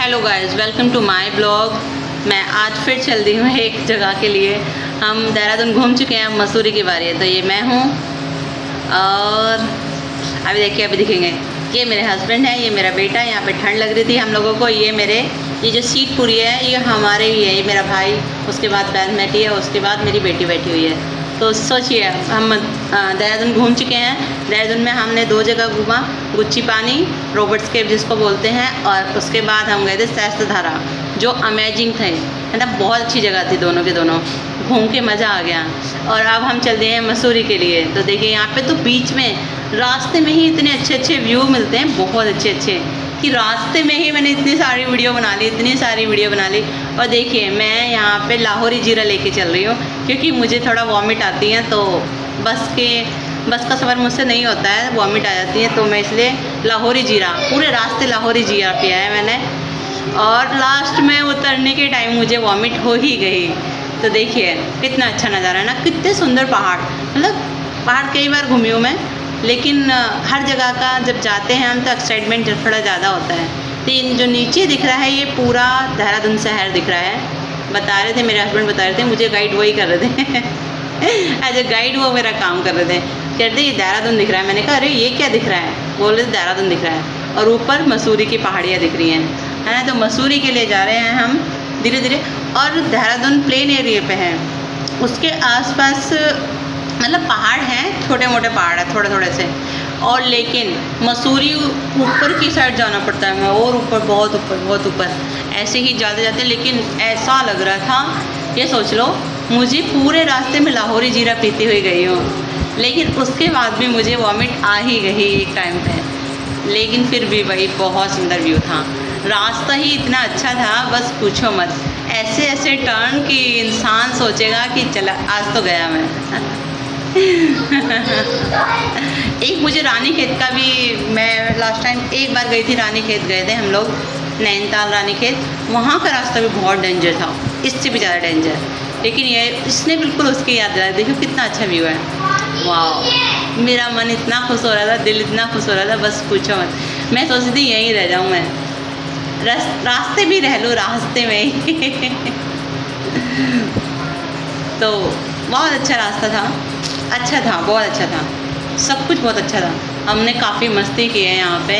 Hello guys, welcome to my blog. मैं आज फिर चल रही हूँ एक जगह के लिए। हम देहरादून घूम चुके हैं, अब मसूरी की बारी है। तो ये मैं हूँ और अभी देखिए, अभी दिखेंगे। ये मेरे हस्बैंड है, ये मेरा बेटा। यहाँ पे ठंड लग रही थी हम लोगों को। ये जो सीट पूरी है ये हमारे ही है। ये मेरा भाई, उसके बाद बहन बैठी है, उसके बाद मेरी बेटी बैठी हुई है। तो सोचिए, हम देहरादून घूम चुके हैं। देहरादून में हमने 2 जगह घूमा, गुच्ची पानी, रॉबर्ट्स केव जिसको बोलते हैं, और उसके बाद हम गए थे सहस्त्रधारा, जो अमेजिंग थे, है ना। बहुत अच्छी जगह थी, दोनों के दोनों। घूम के मज़ा आ गया। और अब हम चल रहे हैं मसूरी के लिए। तो देखिए, यहाँ पे तो बीच में रास्ते में ही इतने अच्छे अच्छे व्यू मिलते हैं, बहुत अच्छे अच्छे, कि रास्ते में ही मैंने इतनी सारी वीडियो बना ली। और देखिए, मैं यहाँ पे लाहौरी जीरा लेके चल रही हूँ, क्योंकि मुझे थोड़ा वॉमिट आती है। तो बस का सफ़र मुझसे नहीं होता है, वॉमिट आ जाती है। तो मैं इसलिए लाहौरी जीरा, पूरे रास्ते लाहौरी जीरा पिया है मैंने। और लास्ट में उतरने के टाइम मुझे वॉमिट हो ही गई। तो देखिए कितना अच्छा नज़ारा है ना, कितने सुंदर पहाड़। मतलब पहाड़ कई बार घूमी हूँ मैं, लेकिन हर जगह का जब जाते हैं हम तो एक्साइटमेंट थोड़ा ज़्यादा होता है। तो इन जो नीचे दिख रहा है, ये पूरा देहरादून शहर दिख रहा है। बता रहे थे, मेरे हस्बैंड बता रहे थे, मुझे गाइड वही कर रहे थे एज ए गाइड वो मेरा काम कर रहे थे। कहते ये देहरादून दिख रहा है। मैंने कहा अरे ये क्या दिख रहा है? बोल रहे देहरादून दिख रहा है, और ऊपर मसूरी की पहाड़ियाँ दिख रही हैं, है ना। तो मसूरी के लिए जा रहे हैं हम धीरे धीरे। और देहरादून प्लेन एरिया पे है, उसके आसपास मतलब पहाड़ हैं, छोटे मोटे पहाड़ हैं थोड़े थोड़े से। और लेकिन मसूरी ऊपर की साइड जाना पड़ता है, और ऊपर, बहुत ऊपर ऐसे ही जाते जाते। लेकिन ऐसा लग रहा था, ये सोच लो, मुझे पूरे रास्ते में लाहौरी जीरा पीती हुई गई हूँ, लेकिन उसके बाद भी मुझे वॉमिट आ ही गई एक टाइम पे। लेकिन फिर भी भाई बहुत सुंदर व्यू था, रास्ता ही इतना अच्छा था, बस पूछो मत। ऐसे ऐसे टर्न कि इंसान सोचेगा कि चला आज तो गया मैं एक मुझे रानीखेत का भी, मैं लास्ट टाइम एक बार गई थी, रानीखेत गए थे हम लोग, नैनीताल रानीखेत। वहाँ का रास्ता भी बहुत डेंजर था, इससे भी ज़्यादा डेंजर। लेकिन ये इसने बिल्कुल उसकी याद दिलाई। देखो कितना अच्छा व्यू है, वाह। मेरा मन इतना खुश हो रहा था, दिल इतना खुश हो रहा था, बस पूछो मत। मैं सोचती थी यहीं रह जाऊँ मैं, रास्ते भी रह लूँ रास्ते में ही तो बहुत अच्छा रास्ता था, अच्छा था, बहुत अच्छा था, सब कुछ बहुत अच्छा था। हमने काफ़ी मस्ती की है यहाँ पे।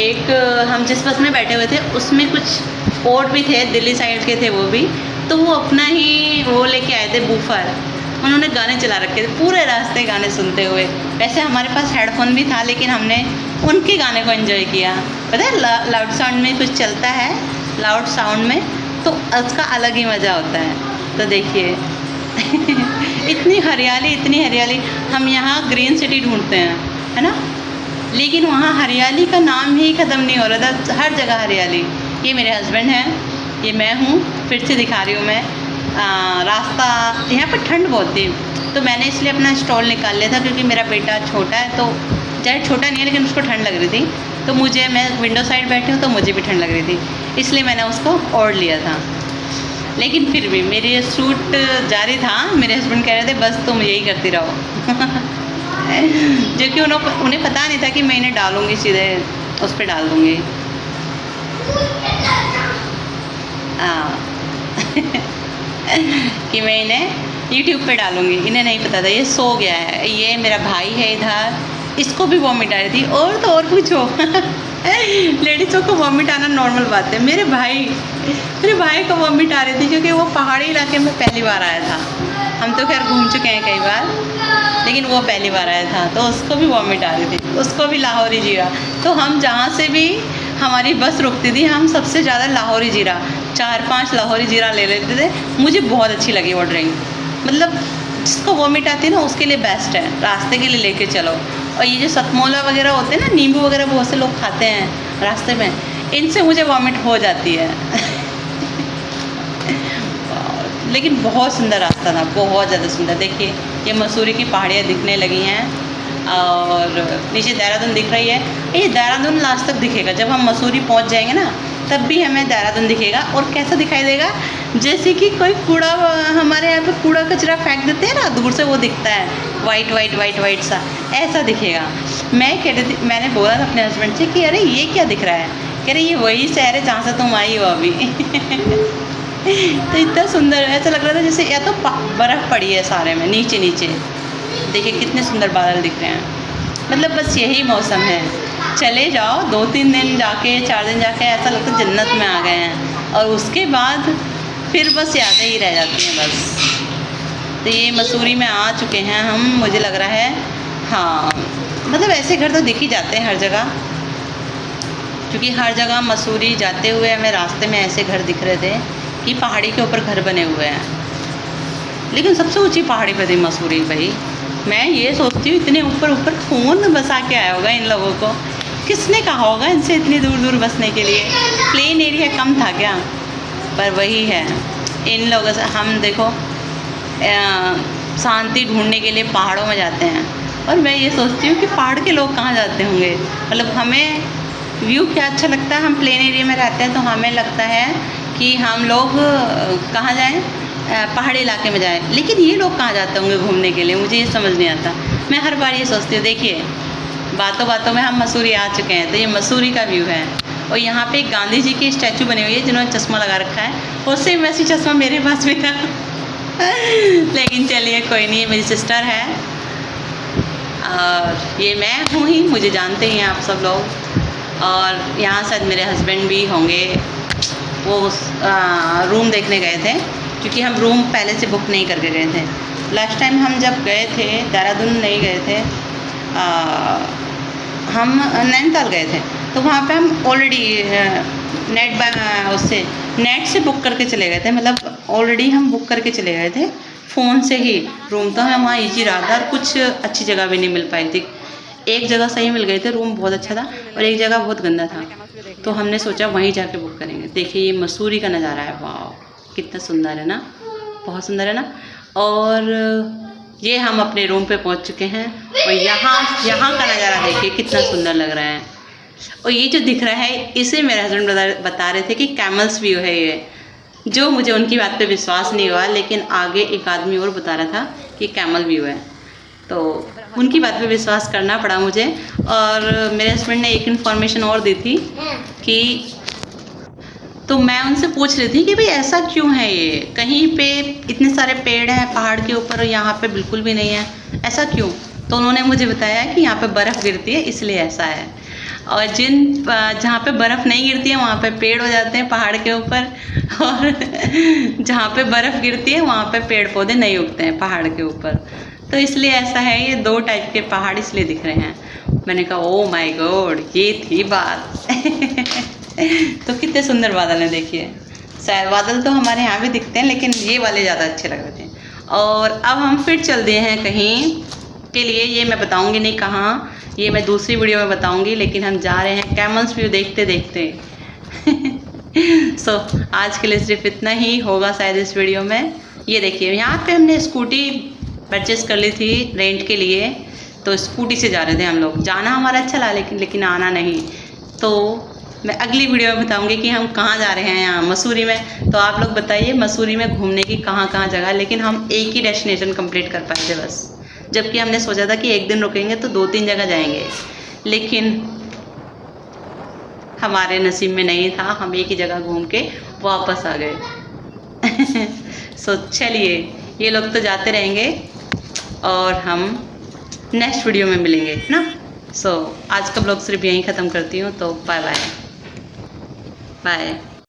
एक हम जिस बस में बैठे हुए थे उसमें कुछ और भी थे, दिल्ली साइड के थे वो भी। तो वो अपना ही वो लेके आए थे बूफर, उन्होंने गाने चला रखे थे पूरे रास्ते, गाने सुनते हुए। वैसे हमारे पास हेडफोन भी था, लेकिन हमने उनके गाने को एंजॉय किया। पता है, लाउड साउंड में कुछ चलता है, लाउड साउंड में तो उसका अलग ही मज़ा होता है। तो देखिए इतनी हरियाली। हम यहाँ ग्रीन सिटी ढूंढते हैं, है ना, लेकिन वहाँ हरियाली का नाम ही ख़त्म नहीं हो रहा था, हर जगह हरियाली। ये मेरे हस्बैंड हैं, ये मैं हूँ, फिर से दिखा रही हूँ मैं रास्ता। यहाँ पर ठंड बहुत थी, तो मैंने इसलिए अपना स्टॉल निकाल लिया था, क्योंकि मेरा बेटा छोटा है, तो चाहे छोटा नहीं है लेकिन उसको ठंड लग रही थी। तो मैं विंडो साइड बैठी हूँ, तो मुझे भी ठंड लग रही थी, इसलिए मैंने उसको ओढ़ लिया था। लेकिन फिर भी मेरी ये शूट जारी था। मेरे हस्बैंड कह रहे थे बस तुम यही करती रहो जो कि उन्हें पता नहीं था कि मैं इन्हें डालूँगी, सीधे उस पर डाल दूँगी। कि मैं इन्हें यूट्यूब पे डालूँगी, इन्हें नहीं पता था। ये सो गया है। ये मेरा भाई है इधर, इसको भी वॉमिट आ रही थी। और तो और पूछो लेडीज़ों को वॉमिट आना नॉर्मल बात है। मेरे भाई को वॉमिट आ रही थी, क्योंकि वो पहाड़ी इलाके में पहली बार आया था। हम तो खैर घूम चुके हैं कई बार, लेकिन वो पहली बार आया था, तो उसको भी वॉमिट आ रही थी, उसको भी लाहौरी जीरा। तो हम जहाँ से भी हमारी बस रुकती थी, हम सबसे ज़्यादा लाहौरी जीरा, 4-5 लाहौरी जीरा ले लेते थे। मुझे बहुत अच्छी लगी वो ड्रिंक, मतलब जिसको वॉमिट आती है ना उसके लिए बेस्ट है, रास्ते के लिए लेके चलो। और ये जो सतमोला वगैरह होते हैं ना, नींबू वगैरह बहुत से लोग खाते हैं रास्ते में, इनसे मुझे वॉमिट हो जाती है लेकिन बहुत सुंदर रास्ता था, बहुत ज़्यादा सुंदर। देखिए ये मसूरी की पहाड़ियाँ दिखने लगी हैं, और नीचे देहरादून दिख रही है। ये देहरादून लास्ट तक दिखेगा, जब हम मसूरी पहुंच जाएंगे ना तब भी हमें देहरादून दिखेगा। और कैसा दिखाई देगा, जैसे कि कोई कूड़ा, हमारे यहाँ पे कूड़ा कचरा फेंक देते हैं ना, दूर से वो दिखता है, वाइट सा, ऐसा दिखेगा। मैं कह रही थी, मैंने बोला था अपने हस्बैंड से कि अरे ये क्या दिख रहा है, कह रही ये वही शहर है जहाँ से तुम आई हो अभी। तो इतना सुंदर ऐसा लग रहा था जैसे या तो बर्फ़ पड़ी है सारे में नीचे नीचे। देखिए कितने सुंदर बादल दिख रहे हैं। मतलब बस यही मौसम है, चले जाओ 2-3 दिन जाके 4 दिन जाके ऐसा लगता है जन्नत में आ गए हैं, और उसके बाद फिर बस यादें ही रह जाती हैं बस। तो ये मसूरी में आ चुके हैं हम, मुझे लग रहा है। हाँ मतलब ऐसे घर तो दिख ही जाते हैं हर जगह, क्योंकि हर जगह मसूरी जाते हुए हमें रास्ते में ऐसे घर दिख रहे थे कि पहाड़ी के ऊपर घर बने हुए हैं। लेकिन सबसे ऊंची पहाड़ी पे थी मसूरी भाई। मैं ये सोचती हूँ इतने ऊपर ऊपर कौन बसा के आया होगा इन लोगों को, किसने कहा होगा इनसे इतनी दूर दूर बसने के लिए। प्लेन एरिया कम था क्या? पर वही है, इन लोगों से हम देखो शांति ढूंढने के लिए पहाड़ों में जाते हैं, और मैं ये सोचती हूँ कि पहाड़ के लोग कहाँ जाते होंगे। मतलब हमें व्यू क्या अच्छा लगता है, हम प्लेन एरिया में रहते हैं तो हमें लगता है कि हम लोग कहाँ जाएं, पहाड़ी इलाके में जाएं। लेकिन ये लोग कहाँ जाते होंगे घूमने के लिए, मुझे ये समझ नहीं आता। मैं हर बार ये सोचती हूँ। देखिए बातों बातों में हम मसूरी आ चुके हैं, तो ये मसूरी का व्यू है। और यहाँ पे एक गांधी जी की स्टैचू बनी हुई है जिन्होंने चश्मा लगा रखा है, और सेम वैसी चश्मा मेरे पास भी था। लेकिन चलिए कोई नहीं, मेरी सिस्टर है और ये मैं हूँ ही, मुझे जानते ही हैं आप सब लोग। और यहाँ शायद मेरे हस्बैंड भी होंगे, वो रूम देखने गए थे, क्योंकि हम रूम पहले से बुक नहीं करके गए थे। लास्ट टाइम हम जब गए थे देहरादून नहीं गए थे, हम नैनीताल गए थे, तो वहाँ पे हम ऑलरेडी नेट से बुक करके चले गए थे। मतलब ऑलरेडी हम बुक करके चले गए थे फ़ोन से ही रूम, तो हमें वहाँ ईजी रहा था। और कुछ अच्छी जगह भी नहीं मिल पाई थी। एक जगह सही मिल गई थी, रूम बहुत अच्छा था, और एक जगह बहुत गंदा था, तो हमने सोचा वहीं जाके बुक करेंगे। देखिए ये मसूरी का नज़ारा है, वाह कितना सुंदर है ना, बहुत सुंदर है ना। और ये हम अपने रूम पे पहुंच चुके हैं, और यहाँ का नज़ारा देखिए कितना सुंदर लग रहा है। और ये जो दिख रहा है इसे मेरे हस्बैंड बता रहे थे कि कैमल्स व्यू है ये, जो मुझे उनकी बात पे विश्वास नहीं हुआ। लेकिन आगे एक आदमी और बता रहा था कि कैमल व्यू है, तो उनकी बात पे विश्वास करना पड़ा मुझे। और मेरे हस्बैंड ने एक इन्फॉर्मेशन और दी थी कि, तो मैं उनसे पूछ रही थी कि भाई ऐसा क्यों है, ये कहीं पे इतने सारे पेड़ हैं पहाड़ के ऊपर और यहाँ पे बिल्कुल भी नहीं है, ऐसा क्यों? तो उन्होंने मुझे बताया कि यहाँ पे बर्फ़ गिरती है इसलिए ऐसा है, और जहाँ पे बर्फ़ नहीं गिरती है वहाँ पे पेड़ हो जाते हैं पहाड़ के ऊपर, और जहाँ पे बर्फ़ गिरती है वहाँ पे पेड़ पौधे नहीं उगते हैं पहाड़ के ऊपर, तो इसलिए ऐसा है। ये 2 टाइप के पहाड़ इसलिए दिख रहे हैं। मैंने कहा ओ माय गॉड, ये थी बात। तो कितने सुंदर बादल हैं देखिए। शायद बादल तो हमारे यहाँ भी दिखते हैं, लेकिन ये वाले ज़्यादा अच्छे लग रहे थे। और अब हम फिर चल दिए हैं कहीं के लिए, ये मैं बताऊँगी नहीं कहाँ, ये मैं दूसरी वीडियो में बताऊँगी। लेकिन हम जा रहे हैं कैमल्स व्यू देखते देखते। सो आज के लिए सिर्फ इतना ही होगा शायद इस वीडियो में। ये देखिए यहाँ पे हमने स्कूटी परचेस कर ली थी रेंट के लिए, तो स्कूटी से जा रहे थे हम लोग। जाना हमारा अच्छा लगा, लेकिन आना नहीं। तो मैं अगली वीडियो में बताऊंगी कि हम कहाँ जा रहे हैं यहाँ मसूरी में। तो आप लोग बताइए मसूरी में घूमने की कहाँ कहाँ जगह, लेकिन हम एक ही डेस्टिनेशन कंप्लीट कर पाए थे बस, जबकि हमने सोचा था कि एक दिन रुकेंगे तो 2-3 जगह जाएंगे, लेकिन हमारे नसीब में नहीं था। हम एक ही जगह घूम के वापस आ गए। सो चलिए, ये लोग तो जाते रहेंगे और हम नेक्स्ट वीडियो में मिलेंगे ना। सो आज का ब्लॉग सिर्फ यहीं ख़त्म करती हूँ, तो बाय बाय बाय।